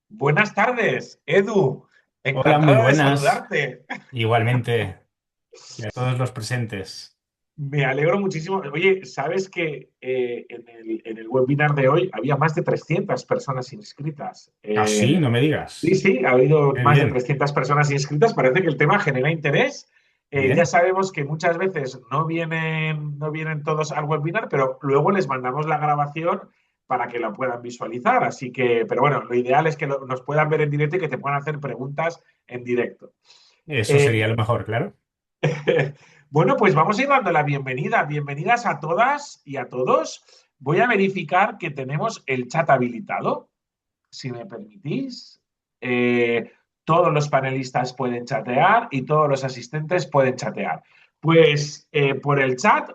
Buenas tardes, Edu. Hola, muy Encantado de buenas. saludarte. Igualmente, y a todos los presentes. Me alegro muchísimo. Oye, ¿sabes que en el webinar de hoy había más de 300 personas inscritas? Ah, sí, no me Sí, digas. sí, ha habido Qué más de bien. 300 personas inscritas. Parece que el tema genera interés. Ya Bien. sabemos que muchas veces no vienen todos al webinar, pero luego les mandamos la grabación para que la puedan visualizar. Así que, pero bueno, lo ideal es que nos puedan ver en directo y que te puedan hacer preguntas en directo. Eso Eh, sería lo mejor, claro. bueno, pues vamos a ir dando la bienvenida. Bienvenidas a todas y a todos. Voy a verificar que tenemos el chat habilitado, si me permitís. Todos los panelistas pueden chatear y todos los asistentes pueden chatear. Pues por el chat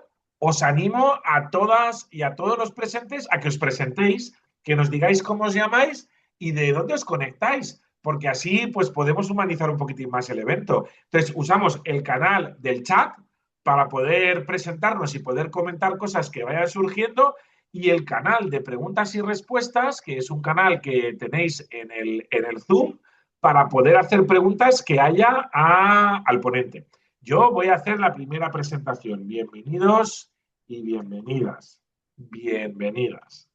os animo a todas y a todos los presentes a que os presentéis, que nos digáis cómo os llamáis y de dónde os conectáis, porque así pues podemos humanizar un poquitín más el evento. Entonces usamos el canal del chat para poder presentarnos y poder comentar cosas que vayan surgiendo y el canal de preguntas y respuestas, que es un canal que tenéis en el Zoom, para poder hacer preguntas que haya al ponente. Yo voy a hacer la primera presentación. Bienvenidos y bienvenidas. Bienvenidas.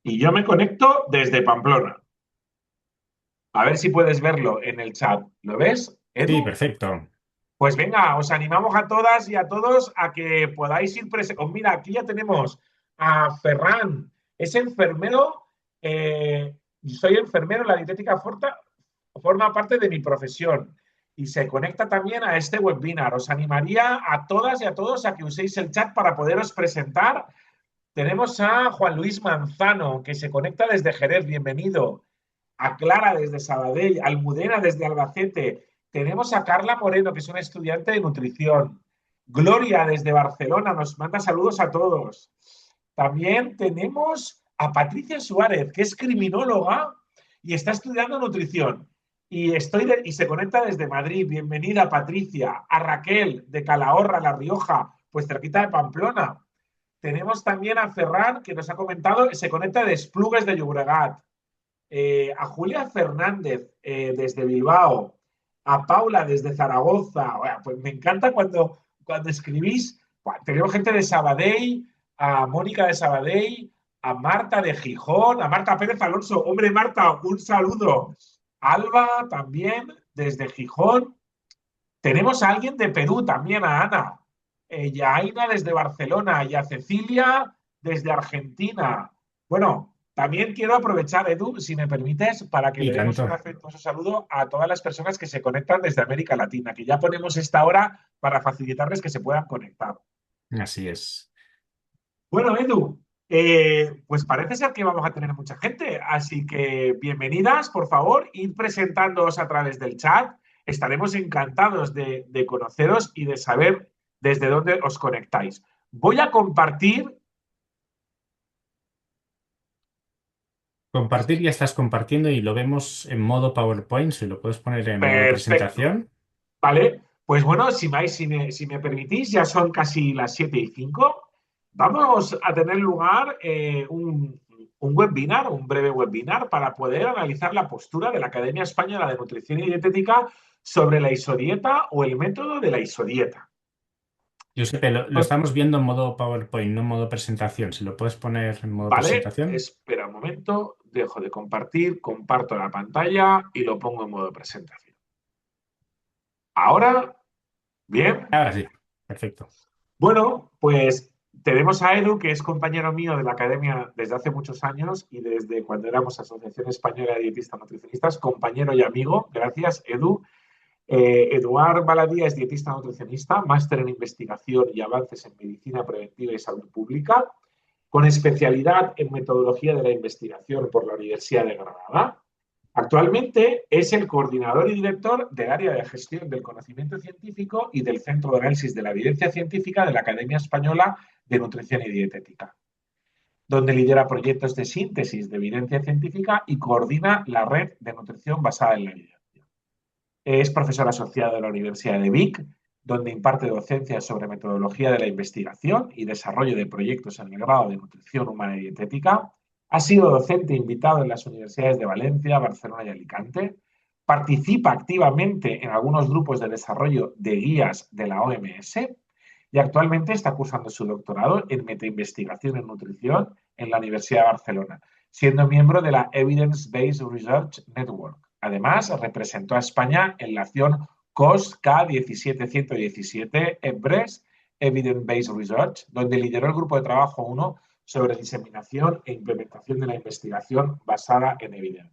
Y yo me conecto desde Pamplona. A ver si puedes verlo en el chat. ¿Lo ves, Sí, Edu? perfecto. Pues venga, os animamos a todas y a todos a que podáis ir presentes. Oh, mira, aquí ya tenemos a Ferran, es enfermero, soy enfermero, la dietética forma parte de mi profesión y se conecta también a este webinar. Os animaría a todas y a todos a que uséis el chat para poderos presentar. Tenemos a Juan Luis Manzano, que se conecta desde Jerez, bienvenido. A Clara desde Sabadell, Almudena desde Albacete. Tenemos a Carla Moreno, que es una estudiante de nutrición. Gloria desde Barcelona nos manda saludos a todos. También tenemos a Patricia Suárez, que es criminóloga y está estudiando nutrición. Y se conecta desde Madrid. Bienvenida, Patricia. A Raquel de Calahorra, La Rioja, pues cerquita de Pamplona. Tenemos también a Ferran, que nos ha comentado, se conecta de Esplugues de Llobregat. A Julia Fernández desde Bilbao, a Paula desde Zaragoza. Bueno, pues me encanta cuando escribís. Tenemos gente de Sabadell, a Mónica de Sabadell, a Marta de Gijón, a Marta Pérez Alonso. Hombre, Marta, un saludo. Alba también desde Gijón. Tenemos a alguien de Perú también, a Ana. Y a Aina desde Barcelona y a Cecilia desde Argentina. Bueno, también quiero aprovechar, Edu, si me permites, para que Y le demos un tanto. afectuoso saludo a todas las personas que se conectan desde América Latina, que ya ponemos esta hora para facilitarles que se puedan conectar. Así es. Bueno, Edu, pues parece ser que vamos a tener mucha gente, así que bienvenidas, por favor, id presentándoos a través del chat. Estaremos encantados de conoceros y de saber desde dónde os conectáis. Voy a compartir. Compartir, ya estás compartiendo y lo vemos en modo PowerPoint, si lo puedes poner en modo Perfecto, presentación. ¿vale? Pues bueno, si me permitís, ya son casi las 7:05. Vamos a tener lugar un webinar, un breve webinar, para poder analizar la postura de la Academia Española de Nutrición y Dietética sobre la isodieta o el método de la isodieta. Giuseppe, lo estamos viendo en modo PowerPoint, no en modo presentación. Si lo puedes poner en modo ¿Vale? presentación. Espera un momento, dejo de compartir, comparto la pantalla y lo pongo en modo presentación. Ahora, bien. Ahora sí. Perfecto. Bueno, pues tenemos a Edu, que es compañero mío de la academia desde hace muchos años y desde cuando éramos Asociación Española de Dietistas Nutricionistas, compañero y amigo. Gracias, Edu. Eduard Baladía es dietista nutricionista, máster en investigación y avances en medicina preventiva y salud pública, con especialidad en metodología de la investigación por la Universidad de Granada. Actualmente es el coordinador y director del área de gestión del conocimiento científico y del Centro de Análisis de la Evidencia Científica de la Academia Española de Nutrición y Dietética, donde lidera proyectos de síntesis de evidencia científica y coordina la red de nutrición basada en la evidencia. Es profesor asociado de la Universidad de Vic, donde imparte docencia sobre metodología de la investigación y desarrollo de proyectos en el grado de nutrición humana y dietética. Ha sido docente invitado en las universidades de Valencia, Barcelona y Alicante. Participa activamente en algunos grupos de desarrollo de guías de la OMS y actualmente está cursando su doctorado en metainvestigación en nutrición en la Universidad de Barcelona, siendo miembro de la Evidence Based Research Network. Además, representó a España en la acción COS K17117 EBRES, Evidence Based Research, donde lideró el grupo de trabajo 1 sobre diseminación e implementación de la investigación basada en evidencia.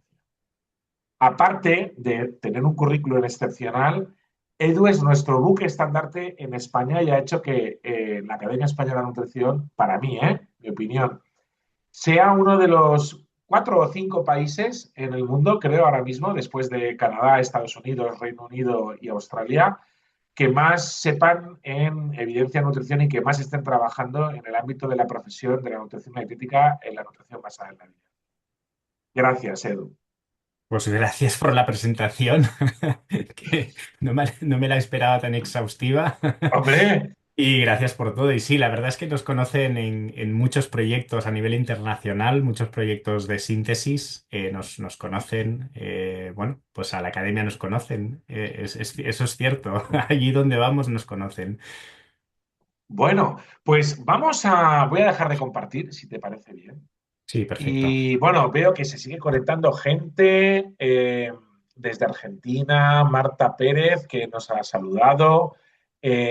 Aparte de tener un currículum excepcional, Edu es nuestro buque estandarte en España y ha hecho que la Academia Española de Nutrición, para mí, mi opinión, sea uno de los 4 o 5 países en el mundo, creo ahora mismo, después de Canadá, Estados Unidos, Reino Unido y Australia, que más sepan en evidencia de nutrición y que más estén trabajando en el ámbito de la profesión de la nutrición dietética en la nutrición basada en la vida. Gracias, Edu. Pues gracias por la presentación, que no me la esperaba tan exhaustiva. Hombre, Y gracias por todo. Y sí, la verdad es que nos conocen en muchos proyectos a nivel internacional, muchos proyectos de síntesis, nos conocen, bueno, pues a la academia nos conocen, eso es cierto. Allí donde vamos nos conocen. bueno, pues voy a dejar de compartir, si te parece bien. Sí, perfecto. Y bueno, veo que se sigue conectando gente desde Argentina, Marta Pérez, que nos ha saludado,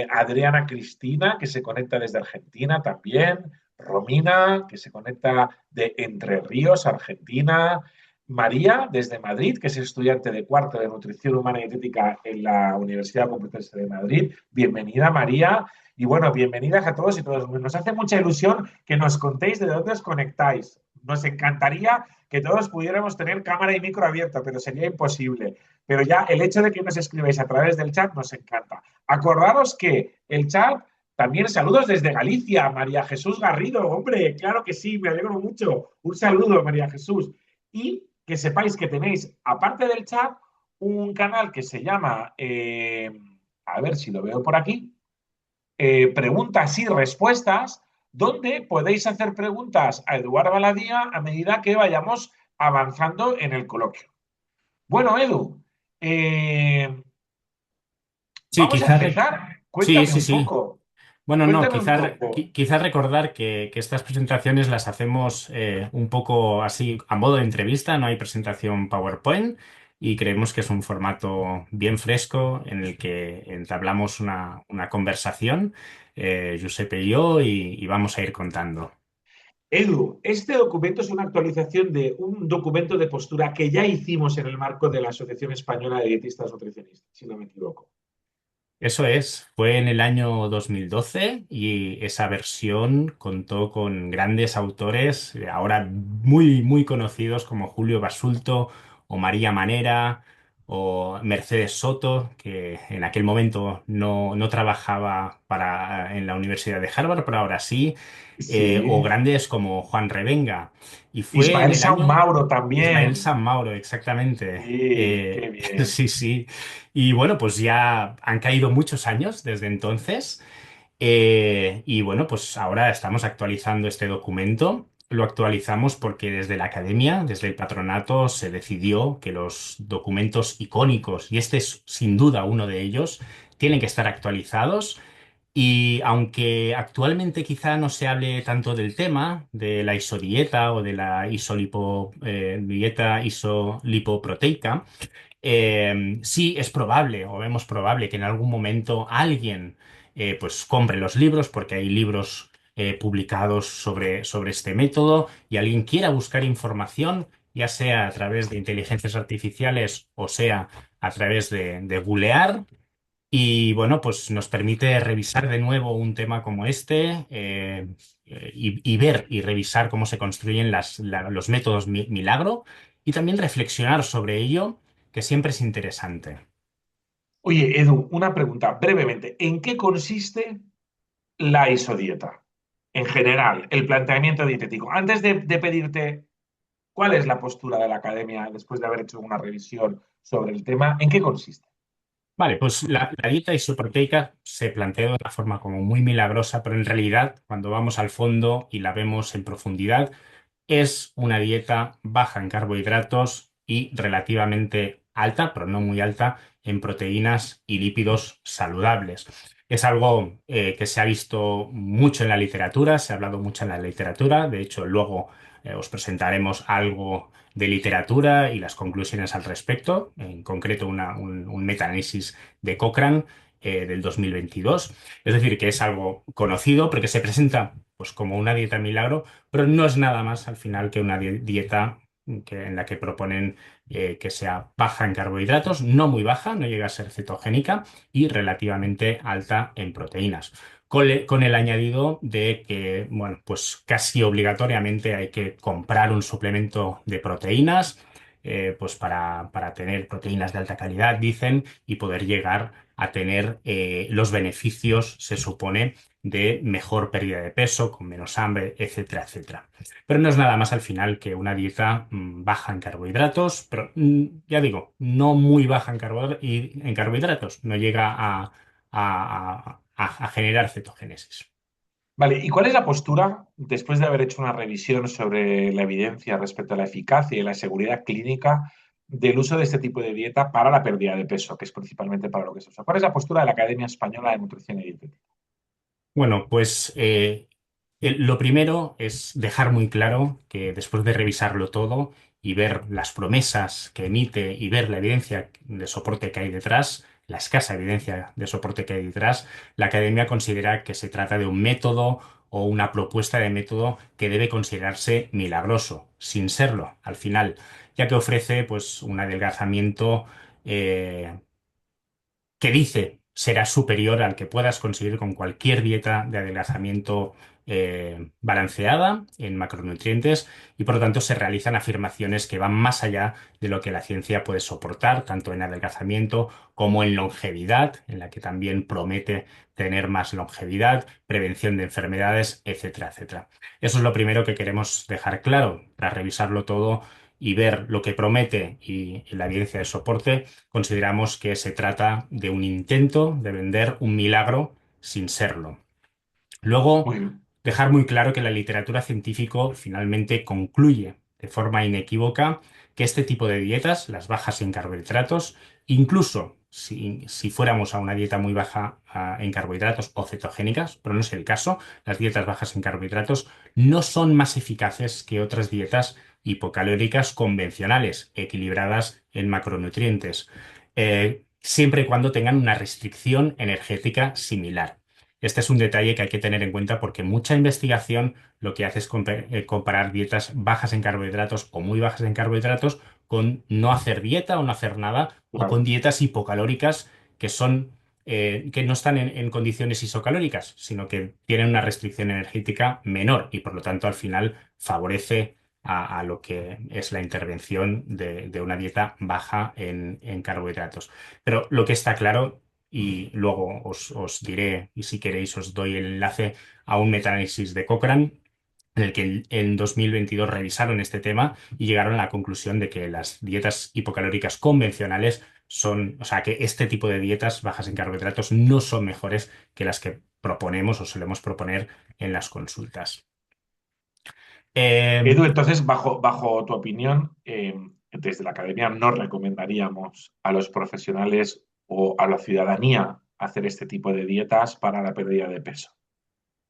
Adriana Cristina, que se conecta desde Argentina también, Romina, que se conecta de Entre Ríos, Argentina, María, desde Madrid, que es estudiante de cuarto de Nutrición Humana y Dietética en la Universidad Complutense de Madrid. Bienvenida, María. Y bueno, bienvenidas a todos y todas. Nos hace mucha ilusión que nos contéis de dónde os conectáis. Nos encantaría que todos pudiéramos tener cámara y micro abierto, pero sería imposible. Pero ya el hecho de que nos escribáis a través del chat nos encanta. Acordaros que el chat, también saludos desde Galicia, María Jesús Garrido, hombre, claro que sí, me alegro mucho. Un saludo, María Jesús. Y que sepáis que tenéis, aparte del chat, un canal que se llama, a ver si lo veo por aquí, preguntas y respuestas, donde podéis hacer preguntas a Eduardo Baladía a medida que vayamos avanzando en el coloquio. Bueno, Edu, Sí, vamos a empezar. sí, Cuéntame sí, un sí. poco. Bueno, no, Cuéntame un poco. quizás recordar que estas presentaciones las hacemos un poco así a modo de entrevista, no hay presentación PowerPoint y creemos que es un formato bien fresco en el que entablamos una conversación, Giuseppe y yo, y vamos a ir contando. Edu, este documento es una actualización de un documento de postura que ya hicimos en el marco de la Asociación Española de Dietistas Nutricionistas, si no me equivoco. Eso es, fue en el año 2012 y esa versión contó con grandes autores, ahora muy conocidos como Julio Basulto o María Manera o Mercedes Soto, que en aquel momento no trabajaba en la Universidad de Harvard, pero ahora sí, o Sí. grandes como Juan Revenga. Y fue en Ismael el San año Mauro Ismael también. San Mauro, exactamente. Sí, qué bien. Sí, sí. Y bueno, pues ya han caído muchos años desde entonces. Y bueno, pues ahora estamos actualizando este documento. Lo actualizamos porque desde la academia, desde el patronato, se decidió que los documentos icónicos, y este es sin duda uno de ellos, tienen que estar actualizados. Y aunque actualmente quizá no se hable tanto del tema, de la isodieta o de la dieta isolipoproteica, sí, es probable o vemos probable que en algún momento alguien pues compre los libros porque hay libros publicados sobre este método y alguien quiera buscar información, ya sea a través de inteligencias artificiales o sea a través de googlear. Y bueno, pues nos permite revisar de nuevo un tema como este y ver y revisar cómo se construyen los métodos milagro y también reflexionar sobre ello, que siempre es interesante. Oye, Edu, una pregunta brevemente. ¿En qué consiste la isodieta? En general, el planteamiento dietético. Antes de pedirte cuál es la postura de la academia después de haber hecho una revisión sobre el tema, ¿en qué consiste? Vale, pues la dieta isoproteica se plantea de una forma como muy milagrosa, pero en realidad, cuando vamos al fondo y la vemos en profundidad, es una dieta baja en carbohidratos y relativamente alta, pero no muy alta, en proteínas y lípidos saludables. Es algo que se ha visto mucho en la literatura, se ha hablado mucho en la literatura. De hecho, luego os presentaremos algo de literatura y las conclusiones al respecto, en concreto un metaanálisis de Cochrane del 2022. Es decir, que es algo conocido, pero que se presenta pues, como una dieta milagro, pero no es nada más al final que una dieta en la que proponen que sea baja en carbohidratos, no muy baja, no llega a ser cetogénica y relativamente alta en proteínas. Con el añadido de que, bueno, pues casi obligatoriamente hay que comprar un suplemento de proteínas, pues para tener proteínas de alta calidad, dicen, y poder llegar a tener los beneficios, se supone, de mejor pérdida de peso, con menos hambre, etcétera, etcétera. Pero no es nada más al final que una dieta baja en carbohidratos, pero ya digo, no muy baja en carbohidratos, no llega a generar cetogénesis. Vale, ¿y cuál es la postura después de haber hecho una revisión sobre la evidencia respecto a la eficacia y la seguridad clínica del uso de este tipo de dieta para la pérdida de peso, que es principalmente para lo que se usa? ¿Cuál es la postura de la Academia Española de Nutrición y Dietética? Bueno, pues lo primero es dejar muy claro que después de revisarlo todo y ver las promesas que emite y ver la evidencia de soporte que hay detrás, la escasa evidencia de soporte que hay detrás, la Academia considera que se trata de un método o una propuesta de método que debe considerarse milagroso, sin serlo, al final, ya que ofrece pues un adelgazamiento eh, que dice será superior al que puedas conseguir con cualquier dieta de adelgazamiento balanceada en macronutrientes y por lo tanto se realizan afirmaciones que van más allá de lo que la ciencia puede soportar, tanto en adelgazamiento como en longevidad, en la que también promete tener más longevidad, prevención de enfermedades, etcétera, etcétera. Eso es lo primero que queremos dejar claro, tras revisarlo todo y ver lo que promete y la evidencia de soporte. Consideramos que se trata de un intento de vender un milagro sin serlo. Luego, Muy bien. dejar muy claro que la literatura científica finalmente concluye de forma inequívoca que este tipo de dietas, las bajas en carbohidratos, incluso si fuéramos a una dieta muy baja en carbohidratos o cetogénicas, pero no es el caso, las dietas bajas en carbohidratos no son más eficaces que otras dietas hipocalóricas convencionales, equilibradas en macronutrientes, siempre y cuando tengan una restricción energética similar. Este es un detalle que hay que tener en cuenta porque mucha investigación lo que hace es comparar dietas bajas en carbohidratos o muy bajas en carbohidratos con no hacer dieta o no hacer nada o con Claro. dietas hipocalóricas que son que no están en condiciones isocalóricas, sino que tienen una restricción energética menor y por lo tanto al final favorece a lo que es la intervención de una dieta baja en carbohidratos. Pero lo que está claro y luego os diré, y si queréis os doy el enlace a un metaanálisis de Cochrane, en el que en 2022 revisaron este tema y llegaron a la conclusión de que las dietas hipocalóricas convencionales son, o sea, que este tipo de dietas bajas en carbohidratos no son mejores que las que proponemos o solemos proponer en las consultas. Edu, Eh, entonces, bajo tu opinión, desde la Academia no recomendaríamos a los profesionales o a la ciudadanía hacer este tipo de dietas para la pérdida de peso.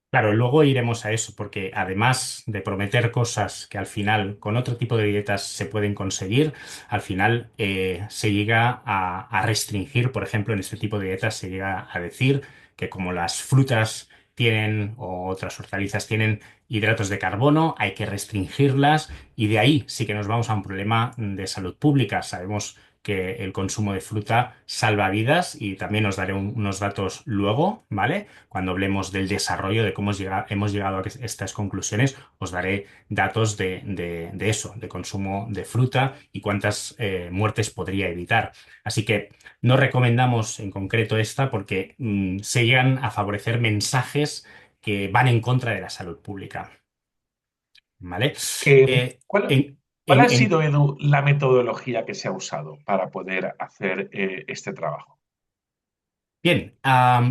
Claro, luego iremos a eso, porque además de prometer cosas que al final con otro tipo de dietas se pueden conseguir, al final se llega a restringir, por ejemplo, en este tipo de dietas se llega a decir que como las frutas tienen o otras hortalizas tienen hidratos de carbono, hay que restringirlas y de ahí sí que nos vamos a un problema de salud pública. Sabemos que el consumo de fruta salva vidas y también os daré unos datos luego, ¿vale? Cuando hablemos del desarrollo, de cómo hemos llegado a estas conclusiones, os daré datos de eso, de consumo de fruta y cuántas muertes podría evitar. Así que no recomendamos en concreto esta porque se llegan a favorecer mensajes que van en contra de la salud pública, ¿vale? Eh, Eh, ¿cuál, en, cuál en- ha en- sido, Edu, la metodología que se ha usado para poder hacer este trabajo? Bien,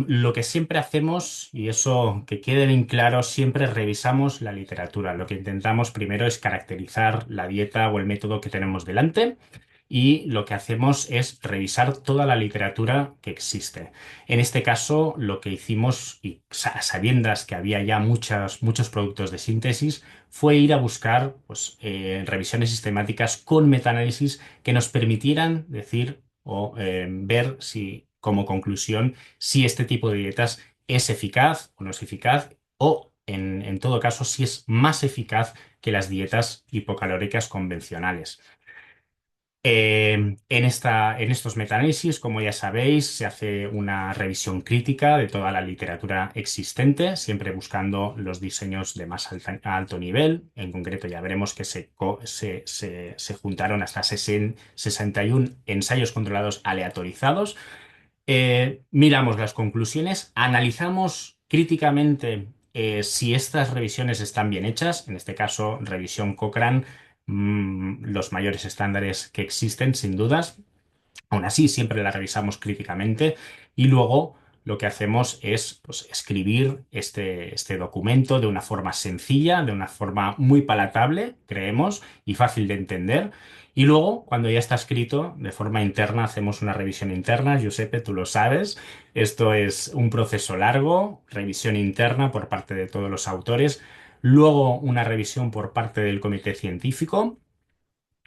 lo que siempre hacemos, y eso que quede bien claro, siempre revisamos la literatura. Lo que intentamos primero es caracterizar la dieta o el método que tenemos delante y lo que hacemos es revisar toda la literatura que existe. En este caso, lo que hicimos, y a sabiendas que había ya muchos productos de síntesis, fue ir a buscar pues, revisiones sistemáticas con metaanálisis que nos permitieran decir o ver si, como conclusión, si este tipo de dietas es eficaz o no es eficaz, o en todo caso, si es más eficaz que las dietas hipocalóricas convencionales. En estos metaanálisis, como ya sabéis, se hace una revisión crítica de toda la literatura existente, siempre buscando los diseños de más alto nivel. En concreto, ya veremos que se juntaron hasta 61 ensayos controlados aleatorizados. Miramos las conclusiones, analizamos críticamente si estas revisiones están bien hechas, en este caso, revisión Cochrane, los mayores estándares que existen, sin dudas. Aún así, siempre la revisamos críticamente y luego lo que hacemos es pues, escribir este documento de una forma sencilla, de una forma muy palatable, creemos, y fácil de entender. Y luego, cuando ya está escrito, de forma interna, hacemos una revisión interna. Giuseppe, tú lo sabes, esto es un proceso largo, revisión interna por parte de todos los autores, luego una revisión por parte del comité científico.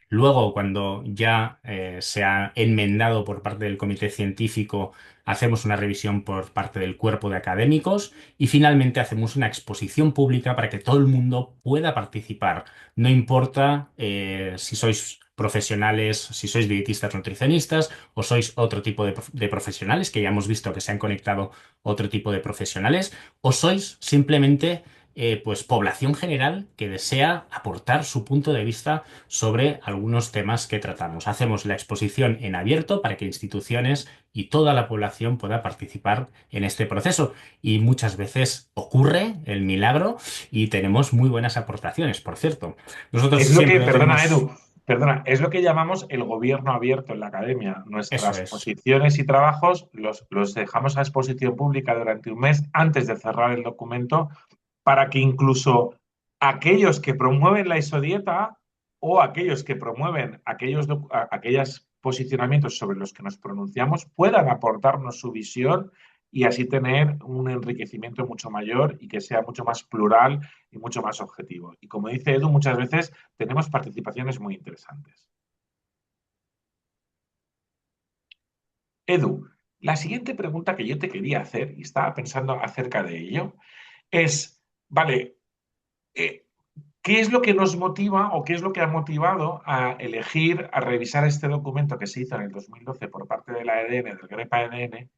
Luego, cuando ya se ha enmendado por parte del comité científico, hacemos una revisión por parte del cuerpo de académicos y finalmente hacemos una exposición pública para que todo el mundo pueda participar. No importa si sois profesionales, si sois dietistas nutricionistas o sois otro tipo de profesionales, que ya hemos visto que se han conectado otro tipo de profesionales, o sois simplemente pues población general que desea aportar su punto de vista sobre algunos temas que tratamos. Hacemos la exposición en abierto para que instituciones y toda la población pueda participar en este proceso. Y muchas veces ocurre el milagro y tenemos muy buenas aportaciones, por cierto. Nosotros Es lo que, siempre lo perdona, tenemos. Edu, perdona, es lo que llamamos el gobierno abierto en la academia. Eso Nuestras es. posiciones y trabajos los dejamos a exposición pública durante un mes antes de cerrar el documento para que incluso aquellos que promueven la isodieta o aquellos que promueven aquellos posicionamientos sobre los que nos pronunciamos puedan aportarnos su visión y así tener un enriquecimiento mucho mayor y que sea mucho más plural y mucho más objetivo. Y como dice Edu, muchas veces tenemos participaciones muy interesantes. Edu, la siguiente pregunta que yo te quería hacer, y estaba pensando acerca de ello, es, vale, eh, ¿qué es lo que nos motiva o qué es lo que ha motivado a elegir, a revisar este documento que se hizo en el 2012 por parte de la EDN, del GREPA EDN?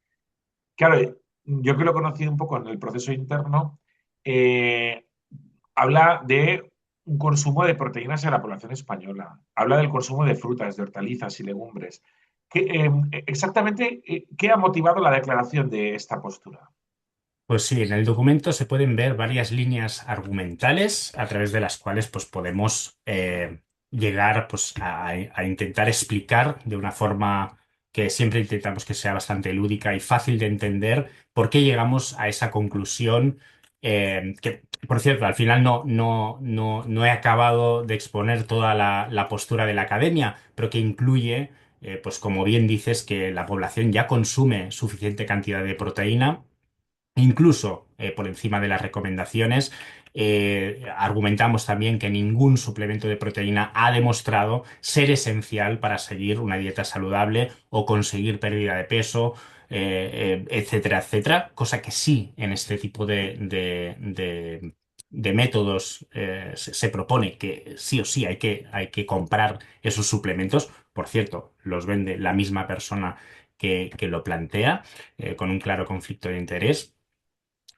Claro, yo que lo he conocido un poco en el proceso interno, eh, habla de un consumo de proteínas en la población española, habla del consumo de frutas, de hortalizas y legumbres. Exactamente, ¿qué ha motivado la declaración de esta postura? Pues sí, en el documento se pueden ver varias líneas argumentales a través de las cuales pues, podemos llegar pues, a intentar explicar de una forma que siempre intentamos que sea bastante lúdica y fácil de entender por qué llegamos a esa conclusión. Que, por cierto, al final no he acabado de exponer toda la postura de la academia, pero que incluye, pues como bien dices, que la población ya consume suficiente cantidad de proteína incluso por encima de las recomendaciones. Argumentamos también que ningún suplemento de proteína ha demostrado ser esencial para seguir una dieta saludable o conseguir pérdida de peso, etcétera, etcétera. Cosa que sí en este tipo de métodos se propone que sí o sí hay que comprar esos suplementos. Por cierto, los vende la misma persona que lo plantea, con un claro conflicto de interés.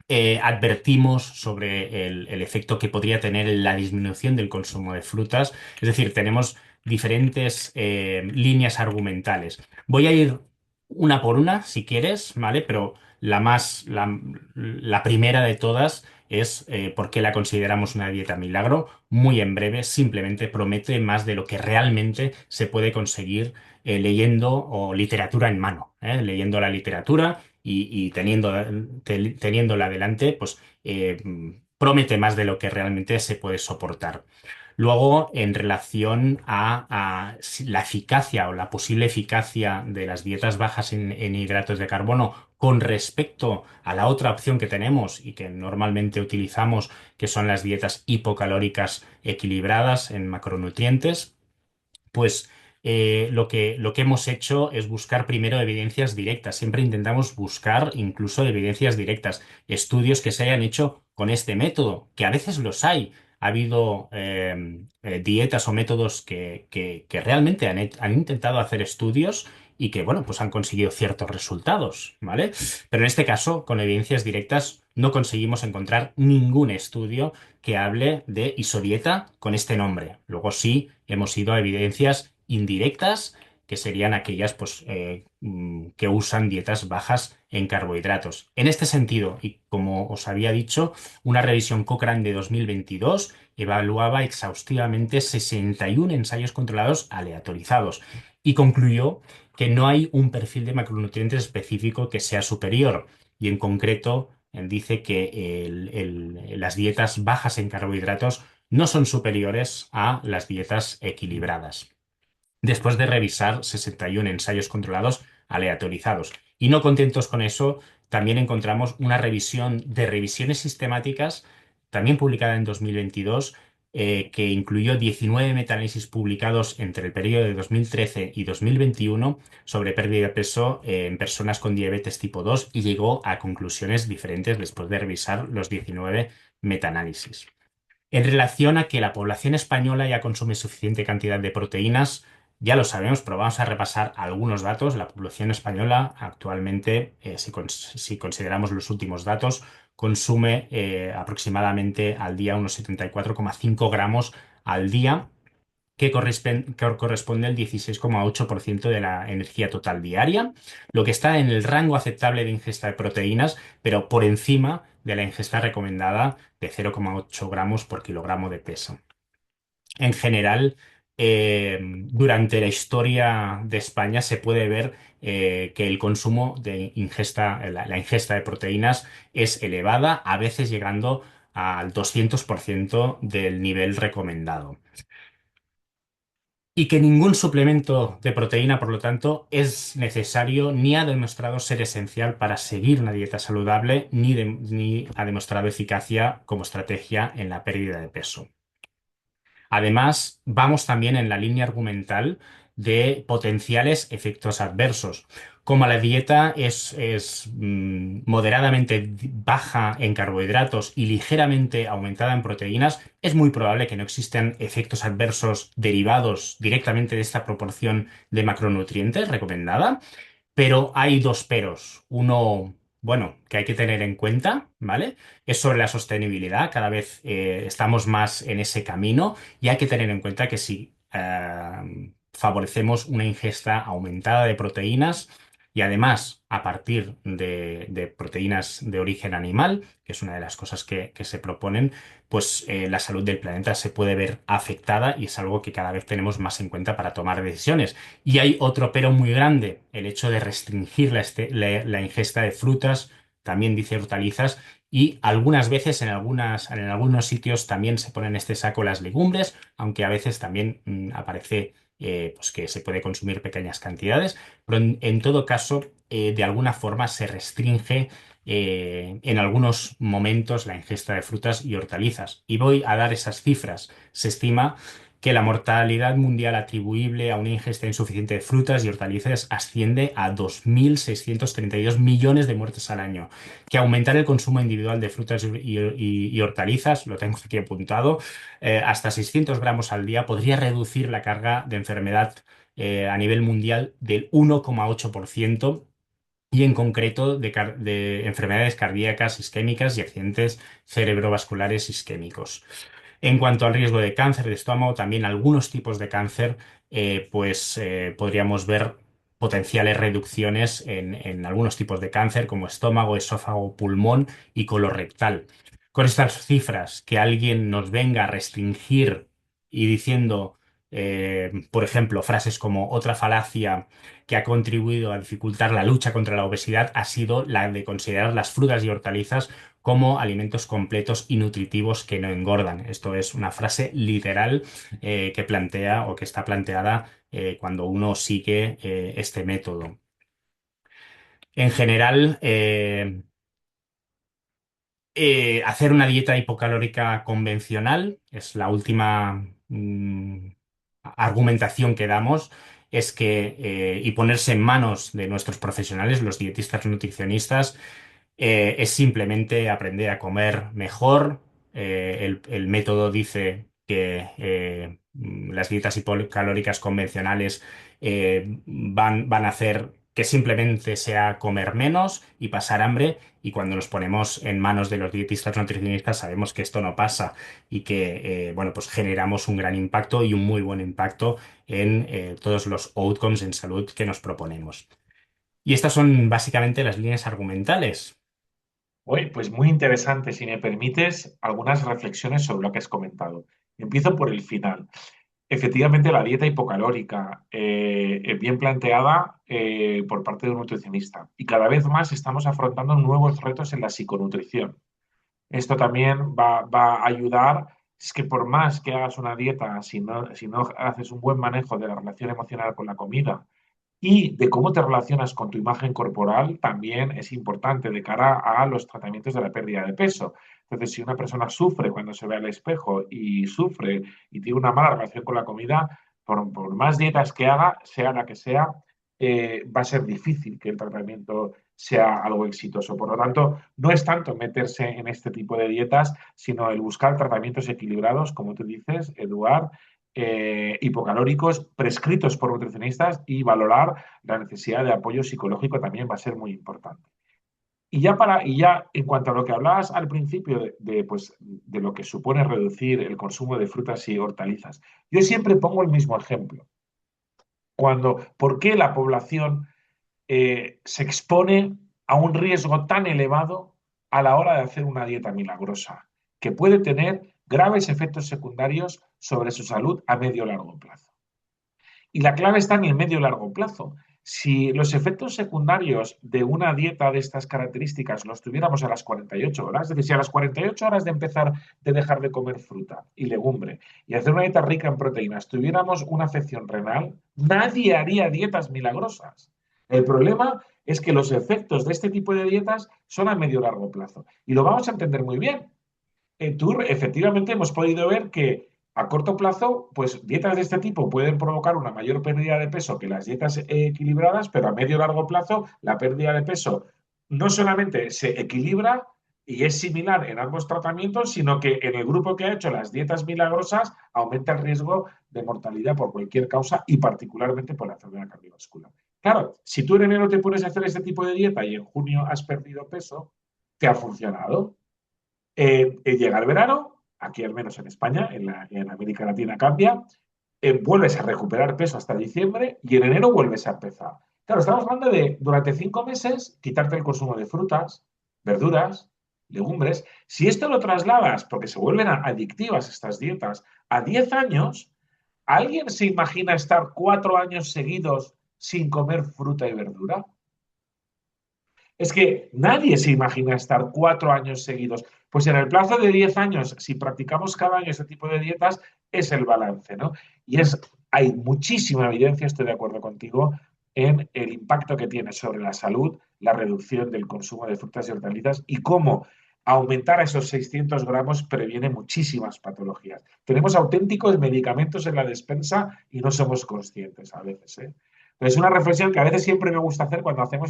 Advertimos sobre el efecto que podría tener la disminución del consumo de frutas. Es decir, tenemos diferentes líneas argumentales. Voy a ir una por una, si quieres, ¿vale? Pero la primera de todas es por qué la consideramos una dieta milagro. Muy en breve, simplemente promete más de lo que realmente se puede conseguir leyendo o literatura en mano, leyendo la literatura y teniéndola adelante, pues promete más de lo que realmente se puede soportar. Luego, en relación a si la eficacia o la posible eficacia de las dietas bajas en hidratos de carbono con respecto a la otra opción que tenemos y que normalmente utilizamos, que son las dietas hipocalóricas equilibradas en macronutrientes, pues lo que hemos hecho es buscar primero evidencias directas. Siempre intentamos buscar incluso evidencias directas, estudios que se hayan hecho con este método, que a veces los hay. Ha habido dietas o métodos que realmente han intentado hacer estudios y que, bueno, pues han conseguido ciertos resultados, ¿vale? Pero en este caso, con evidencias directas, no conseguimos encontrar ningún estudio que hable de isodieta con este nombre. Luego sí hemos ido a evidencias indirectas, que serían aquellas pues, que usan dietas bajas en carbohidratos. En este sentido, y como os había dicho, una revisión Cochrane de 2022 evaluaba exhaustivamente 61 ensayos controlados aleatorizados y concluyó que no hay un perfil de macronutrientes específico que sea superior. Y en concreto, dice que las dietas bajas en carbohidratos no son superiores a las dietas equilibradas, después de revisar 61 ensayos controlados aleatorizados. Y no contentos con eso, también encontramos una revisión de revisiones sistemáticas, también publicada en 2022, que incluyó 19 metaanálisis publicados entre el periodo de 2013 y 2021 sobre pérdida de peso en personas con diabetes tipo 2 y llegó a conclusiones diferentes después de revisar los 19 metaanálisis. En relación a que la población española ya consume suficiente cantidad de proteínas, ya lo sabemos, pero vamos a repasar algunos datos. La población española actualmente, si consideramos los últimos datos, consume aproximadamente al día unos 74,5 gramos al día, que corresponde al 16,8% de la energía total diaria, lo que está en el rango aceptable de ingesta de proteínas, pero por encima de la ingesta recomendada de 0,8 gramos por kilogramo de peso. En general, durante la historia de España se puede ver que el consumo de ingesta, la ingesta de proteínas es elevada, a veces llegando al 200% del nivel recomendado. Y que ningún suplemento de proteína, por lo tanto, es necesario ni ha demostrado ser esencial para seguir una dieta saludable, ni ha demostrado eficacia como estrategia en la pérdida de peso. Además, vamos también en la línea argumental de potenciales efectos adversos. Como la dieta es moderadamente baja en carbohidratos y ligeramente aumentada en proteínas, es muy probable que no existan efectos adversos derivados directamente de esta proporción de macronutrientes recomendada. Pero hay dos peros. Uno, bueno, que hay que tener en cuenta, ¿vale? Es sobre la sostenibilidad. Cada vez estamos más en ese camino y hay que tener en cuenta que si favorecemos una ingesta aumentada de proteínas y además a partir de proteínas de origen animal, que es una de las cosas que se proponen, pues la salud del planeta se puede ver afectada y es algo que cada vez tenemos más en cuenta para tomar decisiones. Y hay otro pero muy grande, el hecho de restringir la ingesta de frutas, también dice hortalizas, y algunas veces en algunos sitios también se ponen en este saco las legumbres, aunque a veces también aparece pues que se puede consumir pequeñas cantidades, pero en todo caso, de alguna forma se restringe en algunos momentos la ingesta de frutas y hortalizas. Y voy a dar esas cifras. Se estima que la mortalidad mundial atribuible a una ingesta insuficiente de frutas y hortalizas asciende a 2.632 millones de muertes al año, que aumentar el consumo individual de frutas y hortalizas, lo tengo aquí apuntado, hasta 600 gramos al día podría reducir la carga de enfermedad a nivel mundial del 1,8% y en concreto de enfermedades cardíacas isquémicas y accidentes cerebrovasculares isquémicos. En cuanto al riesgo de cáncer de estómago, también algunos tipos de cáncer, podríamos ver potenciales reducciones en algunos tipos de cáncer como estómago, esófago, pulmón y colorectal. Con estas cifras, que alguien nos venga a restringir y diciendo Por ejemplo, frases como otra falacia que ha contribuido a dificultar la lucha contra la obesidad ha sido la de considerar las frutas y hortalizas como alimentos completos y nutritivos que no engordan. Esto es una frase literal que plantea o que está planteada cuando uno sigue este método. En general, hacer una dieta hipocalórica convencional es la última argumentación que damos, es que y ponerse en manos de nuestros profesionales, los dietistas nutricionistas, es simplemente aprender a comer mejor. El método dice que las dietas hipocalóricas convencionales van a hacer que simplemente sea comer menos y pasar hambre. Y cuando nos ponemos en manos de los dietistas nutricionistas sabemos que esto no pasa y que bueno, pues generamos un gran impacto y un muy buen impacto en todos los outcomes en salud que nos proponemos. Y estas son básicamente las líneas argumentales. Oye, pues muy interesante. Si me permites, algunas reflexiones sobre lo que has comentado. Empiezo por el final. Efectivamente, la dieta hipocalórica, bien planteada por parte de un nutricionista. Y cada vez más estamos afrontando nuevos retos en la psiconutrición. Esto también va a ayudar. Es que por más que hagas una dieta, si no haces un buen manejo de la relación emocional con la comida y de cómo te relacionas con tu imagen corporal, también es importante de cara a los tratamientos de la pérdida de peso. Entonces, si una persona sufre cuando se ve al espejo y sufre y tiene una mala relación con la comida, por más dietas que haga, sea la que sea, va a ser difícil que el tratamiento sea algo exitoso. Por lo tanto, no es tanto meterse en este tipo de dietas, sino el buscar tratamientos equilibrados, como tú dices, Eduard, hipocalóricos prescritos por nutricionistas y valorar la necesidad de apoyo psicológico también va a ser muy importante. Y ya en cuanto a lo que hablabas al principio pues, de lo que supone reducir el consumo de frutas y hortalizas, yo siempre pongo el mismo ejemplo. ¿Por qué la población se expone a un riesgo tan elevado a la hora de hacer una dieta milagrosa, que puede tener graves efectos secundarios sobre su salud a medio o largo plazo? Y la clave está en el medio y largo plazo. Si los efectos secundarios de una dieta de estas características los tuviéramos a las 48 horas, es decir, si a las 48 horas de empezar de dejar de comer fruta y legumbre y hacer una dieta rica en proteínas, tuviéramos una afección renal, nadie haría dietas milagrosas. El problema es que los efectos de este tipo de dietas son a medio y largo plazo. Y lo vamos a entender muy bien. En Tour, efectivamente, hemos podido ver que a corto plazo, pues dietas de este tipo pueden provocar una mayor pérdida de peso que las dietas equilibradas, pero a medio y largo plazo la pérdida de peso no solamente se equilibra y es similar en ambos tratamientos, sino que en el grupo que ha hecho las dietas milagrosas aumenta el riesgo de mortalidad por cualquier causa y particularmente por la enfermedad cardiovascular. Claro, si tú en enero te pones a hacer este tipo de dieta y en junio has perdido peso, te ha funcionado. Llega el verano, aquí al menos en España, en América Latina cambia, vuelves a recuperar peso hasta diciembre y en enero vuelves a empezar. Claro, estamos hablando de durante 5 meses quitarte el consumo de frutas, verduras, legumbres. Si esto lo trasladas, porque se vuelven adictivas estas dietas, a 10 años, ¿alguien se imagina estar 4 años seguidos sin comer fruta y verdura? Es que nadie se imagina estar 4 años seguidos. Pues en el plazo de 10 años, si practicamos cada año este tipo de dietas, es el balance, ¿no? Hay muchísima evidencia, estoy de acuerdo contigo, en el impacto que tiene sobre la salud la reducción del consumo de frutas y hortalizas y cómo aumentar a esos 600 gramos previene muchísimas patologías. Tenemos auténticos medicamentos en la despensa y no somos conscientes a veces, ¿eh? Es una reflexión que a veces siempre me gusta hacer cuando hacemos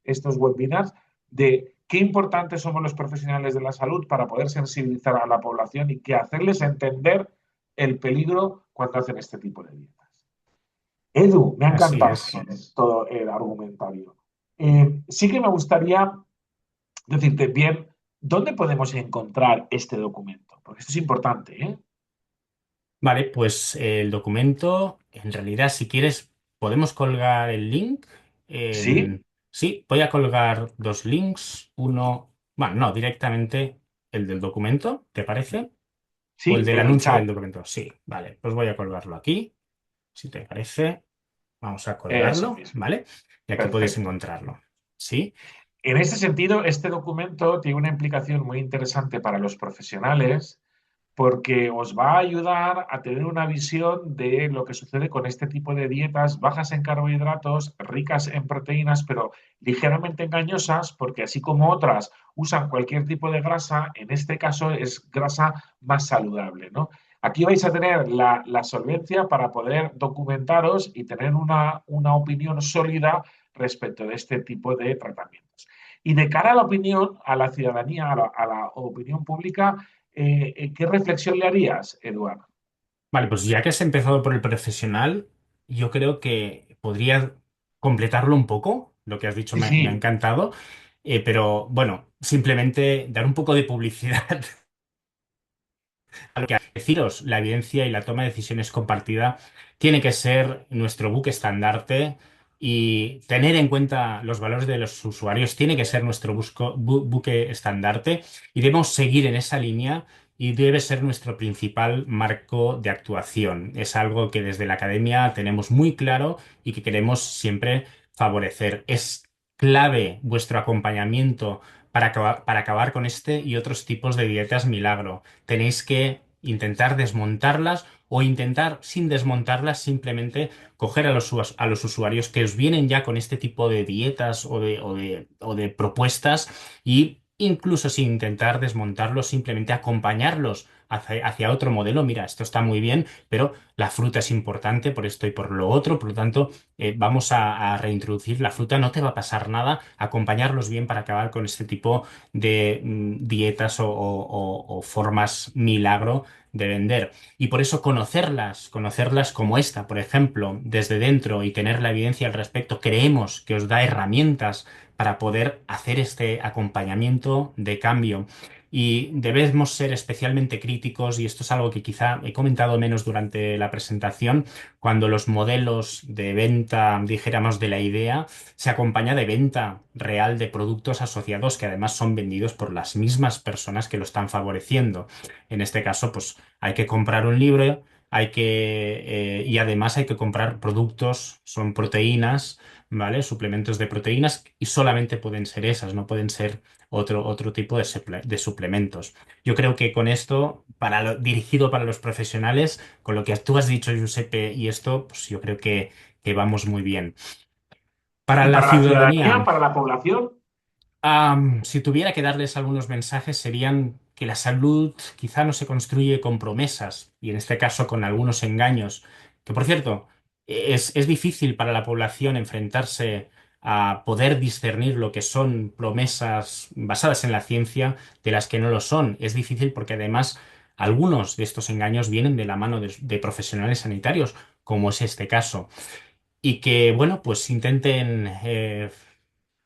estos webinars de qué importantes somos los profesionales de la salud para poder sensibilizar a la población y que hacerles entender el peligro cuando hacen este tipo de dietas. Edu, me ha Así encantado es. todo el argumentario. Sí que me gustaría decirte bien, ¿dónde podemos encontrar este documento? Porque esto es importante, ¿eh? Vale, pues el documento, en realidad, si quieres, podemos colgar el link. Sí, Sí, voy a colgar dos links. Uno, bueno, no, directamente el del documento, ¿te parece? O el sí, del en el anuncio chat. del documento. Sí, vale, pues voy a colgarlo aquí. Si te parece, vamos a Eso colgarlo, mismo. ¿vale? Y aquí podéis Perfecto. encontrarlo. ¿Sí? En ese sentido, este documento tiene una implicación muy interesante para los profesionales porque os va a ayudar a tener una visión de lo que sucede con este tipo de dietas bajas en carbohidratos, ricas en proteínas, pero ligeramente engañosas, porque así como otras usan cualquier tipo de grasa, en este caso es grasa más saludable, ¿no? Aquí vais a tener la solvencia para poder documentaros y tener una opinión sólida respecto de este tipo de tratamientos. Y de cara a la opinión, a la ciudadanía, a la opinión pública, ¿qué reflexión le harías, Eduardo? Vale, pues ya que has empezado por el profesional, yo creo que podría completarlo un poco. Lo que has dicho Sí, me ha sí, encantado. Pero bueno, simplemente dar un poco de publicidad a lo que deciros. La evidencia y la toma de decisiones compartida tiene que ser nuestro buque estandarte y tener en cuenta los valores de los usuarios tiene que ser nuestro buque estandarte y debemos seguir en esa línea y debe ser nuestro principal marco de actuación. Es algo que desde la academia tenemos muy claro y que queremos siempre favorecer. Es clave vuestro acompañamiento para acabar con este y otros tipos de dietas milagro. Tenéis que intentar desmontarlas o intentar, sin desmontarlas, simplemente coger a los usuarios que os vienen ya con este tipo de dietas o de propuestas y incluso sin intentar desmontarlos, simplemente acompañarlos hacia otro modelo. Mira, esto está muy bien, pero la fruta es importante por esto y por lo otro, por lo tanto, vamos a reintroducir la fruta, no te va a pasar nada, acompañarlos bien para acabar con este tipo de dietas o formas milagro de vender. Y por eso conocerlas como esta, por ejemplo, desde dentro y tener la evidencia al respecto, creemos que os da herramientas para poder hacer este acompañamiento de cambio. Y debemos ser especialmente críticos, y esto es algo que quizá he comentado menos durante la presentación, cuando los modelos de venta, dijéramos, de la idea, se acompaña de venta real de productos asociados que además son vendidos por las mismas personas que lo están favoreciendo. En este caso, pues hay que comprar un libro, y además hay que comprar productos, son proteínas, ¿vale? Suplementos de proteínas y solamente pueden ser esas, no pueden ser otro tipo de suplementos. Yo creo que con esto, dirigido para los profesionales, con lo que tú has dicho, Giuseppe, y esto, pues yo creo que vamos muy bien. Para y la para la ciudadanía, ciudadanía. para la población, Si tuviera que darles algunos mensajes serían que la salud quizá no se construye con promesas y en este caso con algunos engaños, que por cierto, es difícil para la población enfrentarse a poder discernir lo que son promesas basadas en la ciencia de las que no lo son. Es difícil porque además algunos de estos engaños vienen de la mano de profesionales sanitarios, como es este caso y que, bueno, pues intenten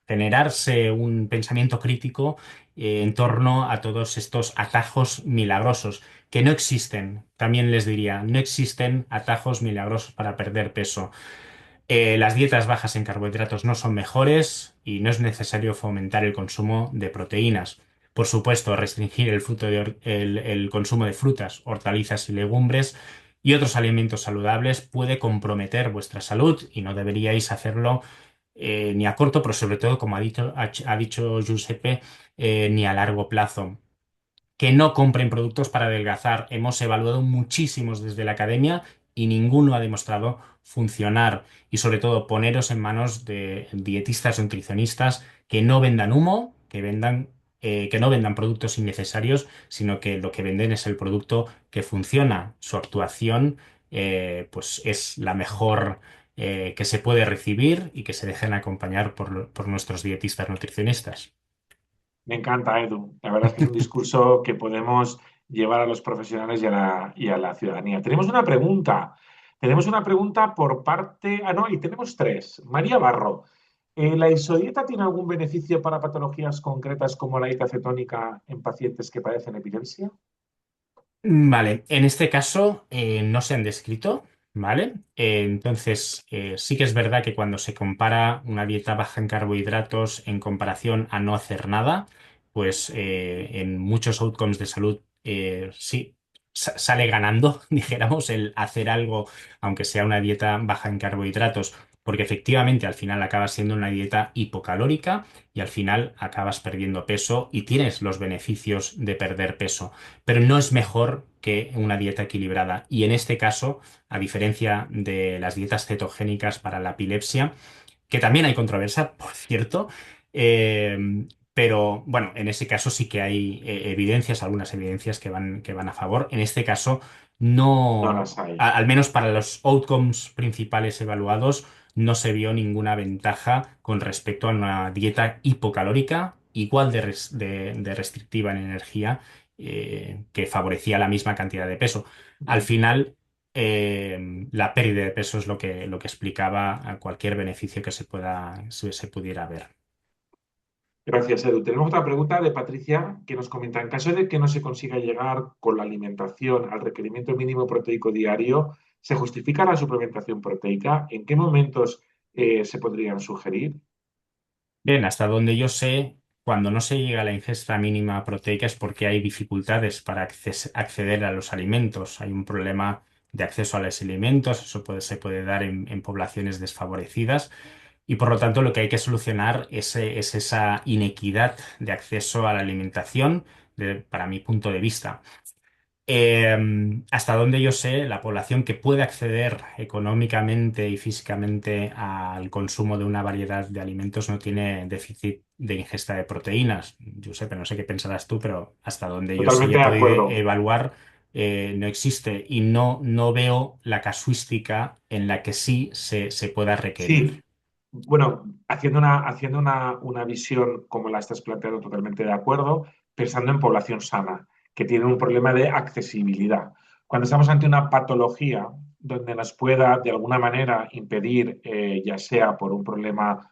generarse un pensamiento crítico en torno a todos estos atajos milagrosos, que no existen, también les diría, no existen atajos milagrosos para perder peso. Las dietas bajas en carbohidratos no son mejores y no es necesario fomentar el consumo de proteínas. Por supuesto, restringir el consumo de frutas, hortalizas y legumbres y otros alimentos saludables puede comprometer vuestra salud y no deberíais hacerlo ni a corto, pero sobre todo, como ha dicho Giuseppe, ni a largo plazo que no compren productos para adelgazar. Hemos evaluado muchísimos desde la academia y ninguno ha demostrado funcionar. Y sobre todo, poneros en manos de dietistas o nutricionistas que no vendan humo, que no vendan productos innecesarios, sino que lo que venden es el producto que funciona. Su actuación, pues es la mejor. Que se puede recibir y que se dejen acompañar por nuestros dietistas nutricionistas. me encanta, Edu. La verdad es que es un discurso que podemos llevar a los profesionales y a la ciudadanía. Tenemos una pregunta. Tenemos una pregunta por parte. Ah, no, y tenemos tres. María Barro. ¿La isodieta tiene algún beneficio para patologías concretas como la dieta cetónica en pacientes que padecen epilepsia? Vale, en este caso no se han descrito, ¿vale? Entonces, sí que es verdad que cuando se compara una dieta baja en carbohidratos en comparación a no hacer nada, pues en muchos outcomes de salud sí sale ganando, dijéramos, el hacer algo, aunque sea una dieta baja en carbohidratos, porque efectivamente al final acabas siendo una dieta hipocalórica y al final acabas perdiendo peso y tienes los beneficios de perder peso, pero no es mejor que una dieta equilibrada. Y en este caso, a diferencia de las dietas cetogénicas para la epilepsia, que también hay controversia, por cierto, pero bueno, en ese caso sí que hay evidencias, algunas evidencias que van a favor. En este caso, No no, las hay. al menos para los outcomes principales evaluados, no se vio ninguna ventaja con respecto a una dieta hipocalórica, igual de restrictiva en energía, que favorecía la misma cantidad de peso. Al final, la pérdida de peso es lo que explicaba a cualquier beneficio que se pudiera ver. Gracias, Edu. Tenemos otra pregunta de Patricia que nos comenta, en caso de que no se consiga llegar con la alimentación al requerimiento mínimo proteico diario, ¿se justifica la suplementación proteica? ¿En qué momentos se podrían sugerir? Bien, hasta donde yo sé, cuando no se llega a la ingesta mínima proteica es porque hay dificultades para acceder a los alimentos. Hay un problema de acceso a los alimentos, se puede dar en poblaciones desfavorecidas. Y por lo tanto, lo que hay que solucionar es esa inequidad de acceso a la alimentación, para mi punto de vista. Hasta donde yo sé, la población que puede acceder económicamente y físicamente al consumo de una variedad de alimentos no tiene déficit de ingesta de proteínas. Giuseppe, no sé qué pensarás tú, pero hasta donde yo sí Totalmente he de podido acuerdo. evaluar, no existe y no veo la casuística en la que sí se pueda requerir. Sí, bueno, haciendo una visión como la estás planteando, totalmente de acuerdo, pensando en población sana, que tiene un problema de accesibilidad. Cuando estamos ante una patología donde nos pueda de alguna manera impedir, ya sea por un problema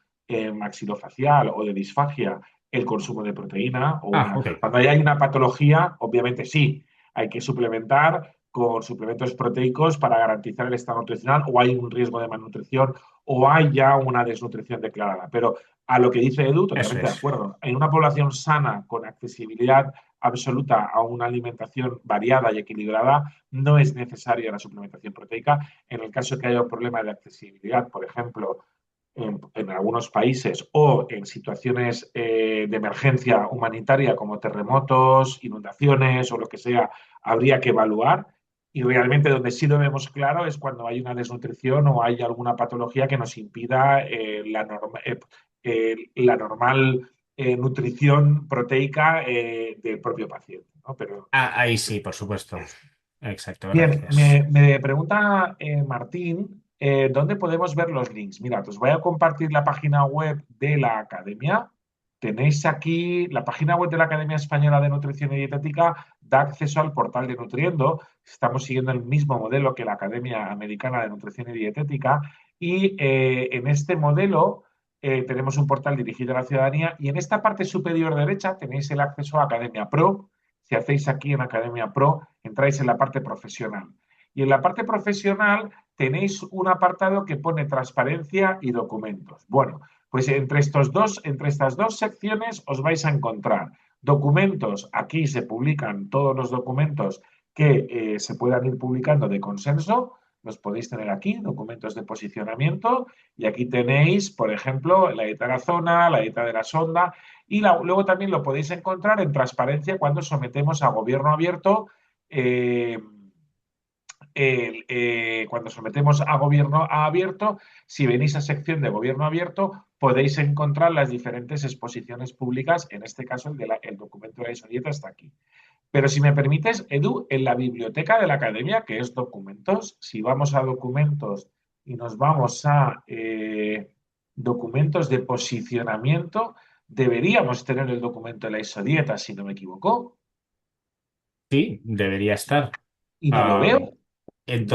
maxilofacial o de disfagia, el consumo de proteína o Ah, una. ok. Cuando hay una patología, obviamente sí, hay que suplementar con suplementos proteicos para garantizar el estado nutricional o hay un riesgo de malnutrición o hay ya una desnutrición declarada. Pero a lo que dice Edu, Eso totalmente de es. acuerdo. En una población sana, con accesibilidad absoluta a una alimentación variada y equilibrada, no es necesaria la suplementación proteica. En el caso que haya un problema de accesibilidad, por ejemplo, en algunos países o en situaciones de emergencia humanitaria como terremotos, inundaciones o lo que sea, habría que evaluar. Y realmente donde sí lo vemos claro es cuando hay una desnutrición o hay alguna patología que nos impida la normal nutrición proteica del propio paciente, ¿no? Pero Ah, ahí sí, por supuesto. Exacto, bien, gracias. me pregunta Martín, ¿dónde podemos ver los links? Mira, os voy a compartir la página web de la academia. Tenéis aquí la página web de la Academia Española de Nutrición y Dietética, da acceso al portal de Nutriendo. Estamos siguiendo el mismo modelo que la Academia Americana de Nutrición y Dietética. Y en este modelo tenemos un portal dirigido a la ciudadanía. Y en esta parte superior derecha tenéis el acceso a Academia Pro. Si hacéis aquí en Academia Pro, entráis en la parte profesional. Y en la parte profesional tenéis un apartado que pone transparencia y documentos. Bueno, pues entre estas dos secciones os vais a encontrar documentos. Aquí se publican todos los documentos que se puedan ir publicando de consenso. Los podéis tener aquí, documentos de posicionamiento. Y aquí tenéis, por ejemplo, la dieta de la zona, la dieta de la sonda. Y luego también lo podéis encontrar en transparencia cuando sometemos a gobierno abierto. Eh, cuando sometemos a gobierno abierto, si venís a sección de gobierno abierto, podéis encontrar las diferentes exposiciones públicas. En este caso, el documento de la isodieta está aquí. Pero si me permites, Edu, en la biblioteca de la academia, que es documentos, si vamos a documentos y nos vamos a documentos de posicionamiento, deberíamos tener el documento de la isodieta, si no me equivoco, Sí, debería estar. y no lo Ah, veo, no lo veo. en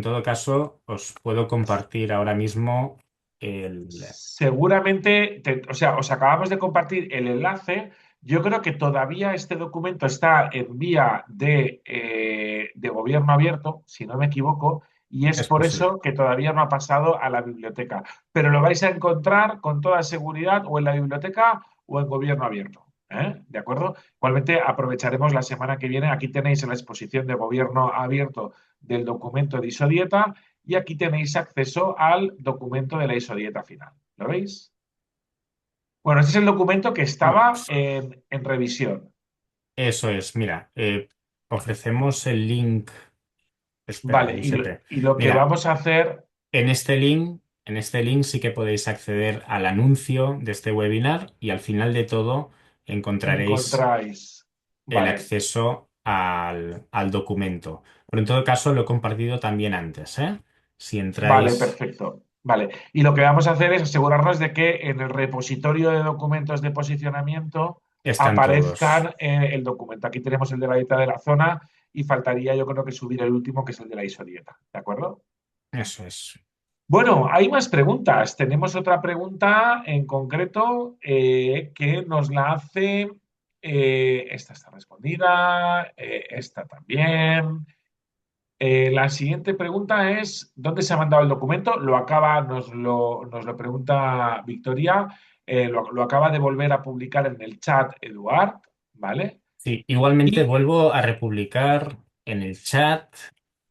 todo caso, os puedo compartir ahora mismo el... Seguramente, o sea, os acabamos de compartir el enlace. Yo creo que todavía este documento está en vía de gobierno abierto, si no me equivoco, y es Es por posible. eso que todavía no ha pasado a la biblioteca. Pero lo vais a encontrar con toda seguridad o en la biblioteca o en gobierno abierto. ¿eh? ¿De acuerdo? Igualmente aprovecharemos la semana que viene. Aquí tenéis la exposición de gobierno abierto del documento de ISODIETA y aquí tenéis acceso al documento de la ISODIETA final. ¿Lo veis? Bueno, este es el documento que estaba en revisión. Eso es, mira, ofrecemos el link. Espera, Vale, Giuseppe. y lo que Mira, vamos a hacer, en este link sí que podéis acceder al anuncio de este webinar y al final de todo encontraréis encontráis. el Vale, acceso al documento. Pero en todo caso lo he compartido también antes, ¿eh? Si vale, entráis, perfecto. Vale, y lo que vamos a hacer es asegurarnos de que en el repositorio de documentos de posicionamiento están todos. aparezcan el documento. Aquí tenemos el de la dieta de la zona y faltaría yo creo que subir el último que es el de la isodieta. ¿De acuerdo? Eso es. Bueno, hay más preguntas. Tenemos otra pregunta en concreto que nos la hace. Esta está respondida, esta también. La siguiente pregunta es, ¿dónde se ha mandado el documento? Nos lo pregunta Victoria, lo acaba de volver a publicar en el chat Eduard, ¿vale? Sí, igualmente Y vuelvo a republicar en el chat.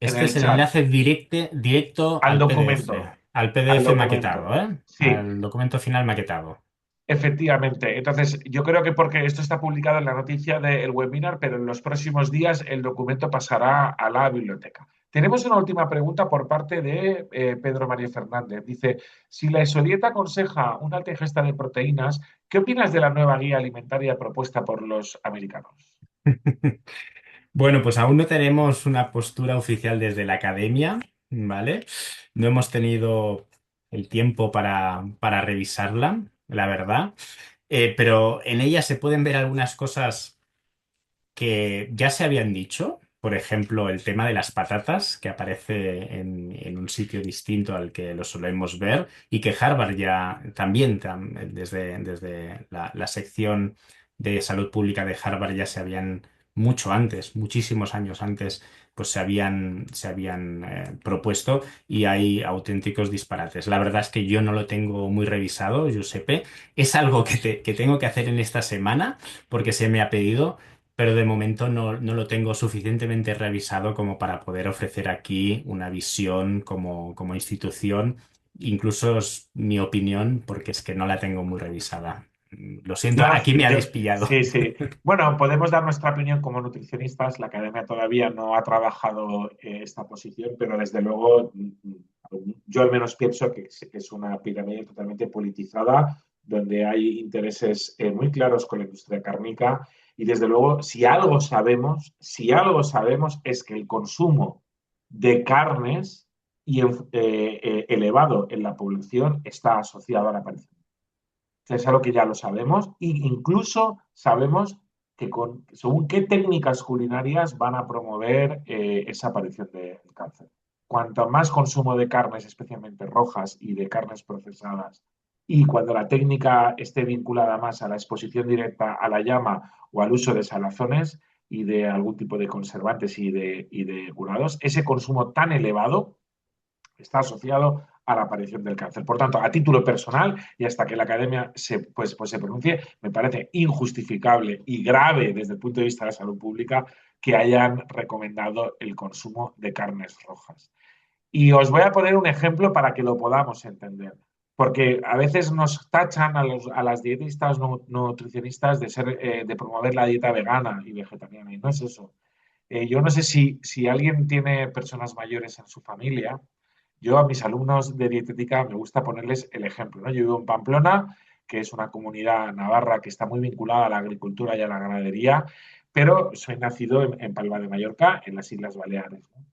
en Este el es el chat enlace directo al al documento, al PDF maquetado, documento. ¿eh? Sí, Al documento final maquetado. efectivamente. Entonces, yo creo que porque esto está publicado en la noticia del webinar, pero en los próximos días el documento pasará a la biblioteca. Tenemos una última pregunta por parte de Pedro María Fernández. Dice, si la ESODIETA aconseja una alta ingesta de proteínas, ¿qué opinas de la nueva guía alimentaria propuesta por los americanos? Bueno, pues aún no tenemos una postura oficial desde la academia, ¿vale? No hemos tenido el tiempo para revisarla, la verdad. Pero en ella se pueden ver algunas cosas que ya se habían dicho. Por ejemplo, el tema de las patatas, que aparece en un sitio distinto al que lo solemos ver, y que Harvard ya también, desde la sección de salud pública de Harvard ya se habían, mucho antes, muchísimos años antes, pues se habían propuesto y hay auténticos disparates. La verdad es que yo no lo tengo muy revisado, Giuseppe. Es algo que tengo que hacer en esta semana porque se me ha pedido, pero de momento no lo tengo suficientemente revisado como para poder ofrecer aquí una visión como institución. Incluso es mi opinión, porque es que no la tengo muy revisada. Lo siento, Yo, aquí me habéis yo, pillado. sí, sí. Bueno, podemos dar nuestra opinión como nutricionistas. La academia todavía no ha trabajado esta posición, pero desde luego yo al menos pienso que es una pirámide totalmente politizada, donde hay intereses muy claros con la industria cárnica. Y desde luego, si algo sabemos es que el consumo de carnes elevado en la población está asociado a la aparición, es algo que ya lo sabemos e incluso sabemos que según qué técnicas culinarias van a promover esa aparición del cáncer. Cuanto más consumo de carnes, especialmente rojas y de carnes procesadas, y cuando la técnica esté vinculada más a la exposición directa a la llama o al uso de salazones y de algún tipo de conservantes y de curados, ese consumo tan elevado está asociado a la aparición del cáncer. Por tanto, a título personal, y hasta que la academia se pronuncie, me parece injustificable y grave desde el punto de vista de la salud pública que hayan recomendado el consumo de carnes rojas. Y os voy a poner un ejemplo para que lo podamos entender. Porque a veces nos tachan a las dietistas nutricionistas de promover la dieta vegana y vegetariana, y no es eso. Yo no sé si alguien tiene personas mayores en su familia. Yo a mis alumnos de dietética me gusta ponerles el ejemplo, ¿no? Yo vivo en Pamplona, que es una comunidad navarra que está muy vinculada a la agricultura y a la ganadería, pero soy nacido en Palma de Mallorca, en las Islas Baleares, ¿no?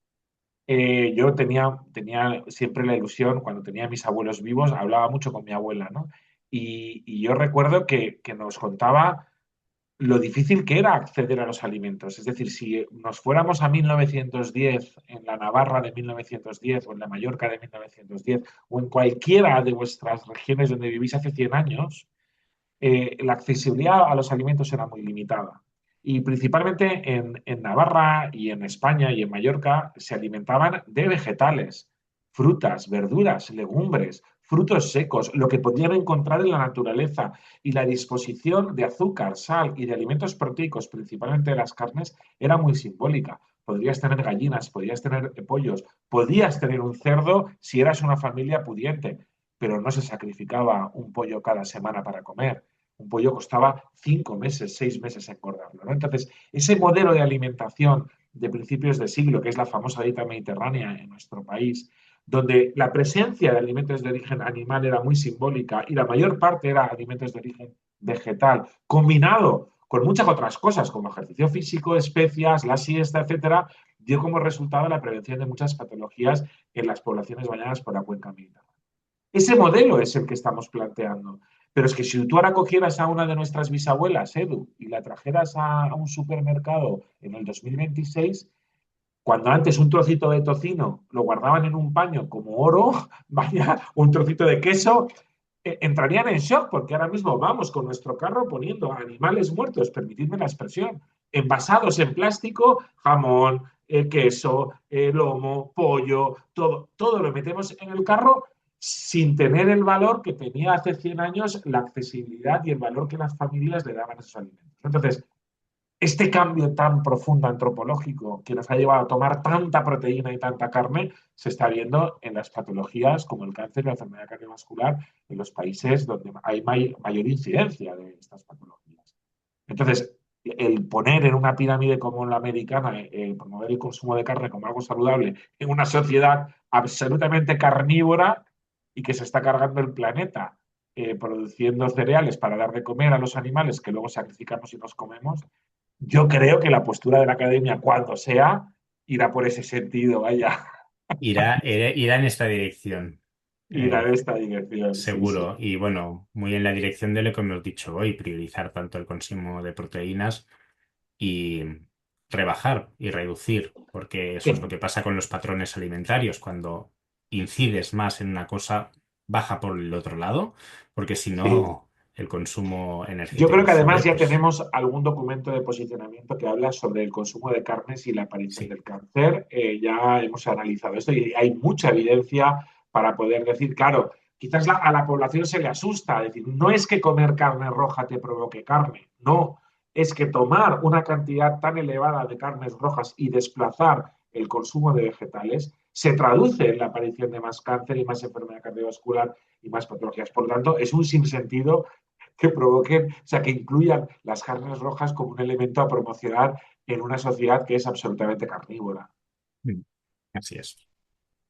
Yo tenía siempre la ilusión, cuando tenía a mis abuelos vivos, hablaba mucho con mi abuela, ¿no? Y yo recuerdo que nos contaba lo difícil que era acceder a los alimentos. Es decir, si nos fuéramos a 1910, en la Navarra de 1910 o en la Mallorca de 1910 o en cualquiera de vuestras regiones donde vivís hace 100 años, la accesibilidad a los alimentos era muy limitada. Y principalmente en Navarra y en España y en Mallorca se alimentaban de vegetales, frutas, verduras, legumbres, frutos secos, lo que podían encontrar en la naturaleza y la disposición de azúcar, sal y de alimentos proteicos, principalmente de las carnes, era muy simbólica. Podrías tener gallinas, podrías tener pollos, podías tener un cerdo si eras una familia pudiente, pero no se sacrificaba un pollo cada semana para comer. Un pollo costaba 5 meses, 6 meses engordarlo, ¿no? Entonces, ese modelo de alimentación de principios de siglo, que es la famosa dieta mediterránea en nuestro país, donde la presencia de alimentos de origen animal era muy simbólica y la mayor parte era alimentos de origen vegetal, combinado con muchas otras cosas como ejercicio físico, especias, la siesta, etcétera, dio como resultado la prevención de muchas patologías en las poblaciones bañadas por la cuenca mediterránea. Ese modelo es el que estamos planteando. Pero es que si tú ahora cogieras a una de nuestras bisabuelas, Edu, y la trajeras a un supermercado en el 2026, cuando antes un trocito de tocino lo guardaban en un paño como oro, vaya, un trocito de queso, entrarían en shock porque ahora mismo vamos con nuestro carro poniendo animales muertos, permitidme la expresión, envasados en plástico, jamón, queso, lomo, pollo, todo lo metemos en el carro sin tener el valor que tenía hace 100 años la accesibilidad y el valor que las familias le daban a esos alimentos. Entonces, este cambio tan profundo antropológico que nos ha llevado a tomar tanta proteína y tanta carne se está viendo en las patologías como el cáncer y la enfermedad cardiovascular en los países donde hay mayor incidencia de estas patologías. Entonces, el poner en una pirámide como la americana, promover el consumo de carne como algo saludable en una sociedad absolutamente carnívora y que se está cargando el planeta produciendo cereales para dar de comer a los animales que luego sacrificamos y nos comemos, yo creo que la postura de la academia, cuando sea, irá por ese sentido, vaya, Irá en esta dirección. irá en Eh, esta dirección, sí, sí. Seguro. Y bueno, muy en la dirección de lo que hemos dicho hoy, priorizar tanto el consumo de proteínas y rebajar y reducir, porque eso es lo Sí. que pasa con los patrones alimentarios. Cuando incides más en una cosa, baja por el otro lado, porque si Sí. no, el consumo Yo creo energético que además sube, ya pues tenemos algún documento de posicionamiento que habla sobre el consumo de carnes y la aparición sí. del cáncer. Ya hemos analizado esto y hay mucha evidencia para poder decir, claro, quizás a la población se le asusta, decir, no es que comer carne roja te provoque carne, no, es que tomar una cantidad tan elevada de carnes rojas y desplazar el consumo de vegetales se traduce en la aparición de más cáncer y más enfermedad cardiovascular y más patologías. Por lo tanto, es un sinsentido que provoquen, o sea, que incluyan las carnes rojas como un elemento a promocionar en una sociedad que es absolutamente carnívora. Mm, así es.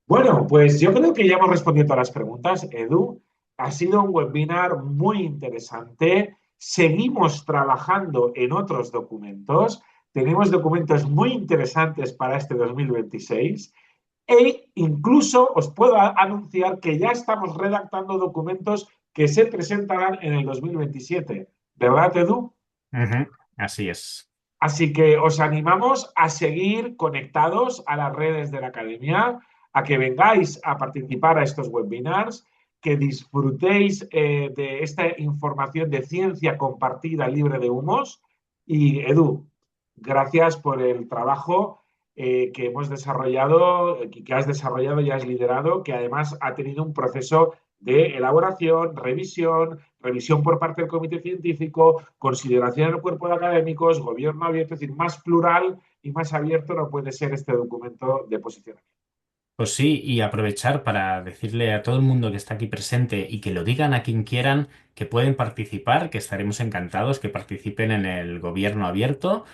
Bueno, pues yo creo que ya hemos respondido a todas las preguntas, Edu. Ha sido un webinar muy interesante. Seguimos trabajando en otros documentos. Tenemos documentos muy interesantes para este 2026 e incluso os puedo anunciar que ya estamos redactando documentos que se presentarán en el 2027. ¿Verdad, Edu? Ujú, así es. Así que os animamos a seguir conectados a las redes de la academia, a que vengáis a participar a estos webinars, que disfrutéis de esta información de ciencia compartida libre de humos. Y Edu, gracias por el trabajo que hemos desarrollado, que has desarrollado y has liderado, que además ha tenido un proceso de elaboración, revisión por parte del comité científico, consideración en el cuerpo de académicos, gobierno abierto, es decir, más plural y más abierto no puede ser este documento de posicionamiento. Pues sí, y aprovechar para decirle a todo el mundo que está aquí presente y que lo digan a quien quieran, que pueden participar, que estaremos encantados que participen en el gobierno abierto,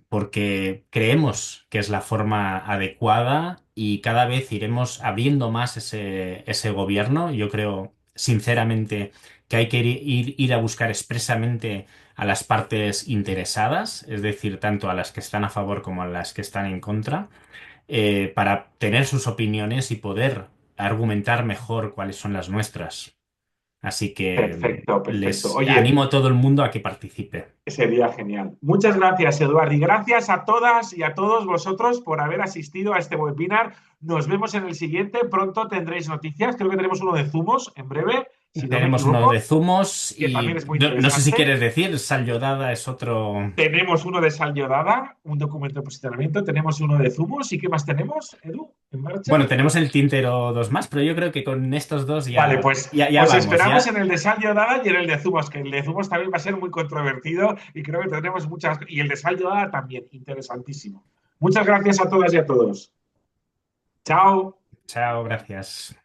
porque creemos que es la forma adecuada y cada vez iremos abriendo más ese gobierno. Yo creo, sinceramente, que hay que ir a buscar expresamente a las partes interesadas, es decir, tanto a las que están a favor como a las que están en contra, para tener sus opiniones y poder argumentar mejor cuáles son las nuestras. Así que Perfecto, perfecto. les Oye, animo a todo el mundo a que participe. sería genial. Muchas gracias, Eduardo, y gracias a todas y a todos vosotros por haber asistido a este webinar. Nos vemos en el siguiente. Pronto tendréis noticias. Creo que tenemos uno de zumos en breve si no me Tenemos uno de equivoco, zumos que también y es muy no sé si interesante. quieres decir, sal yodada es otro. Tenemos uno de sal yodada, un documento de posicionamiento, tenemos uno de zumos. ¿Y qué más tenemos, Edu, en Bueno, marcha? tenemos el tintero dos más, pero yo creo que con estos dos Vale, ya, pues, ya pues vamos, esperamos en ya. el de sal yodada y en el de zumos, que el de zumos también va a ser muy controvertido y creo que tendremos muchas. Y el de sal yodada también, interesantísimo. Muchas gracias a todas y a todos. Chao. Chao, gracias.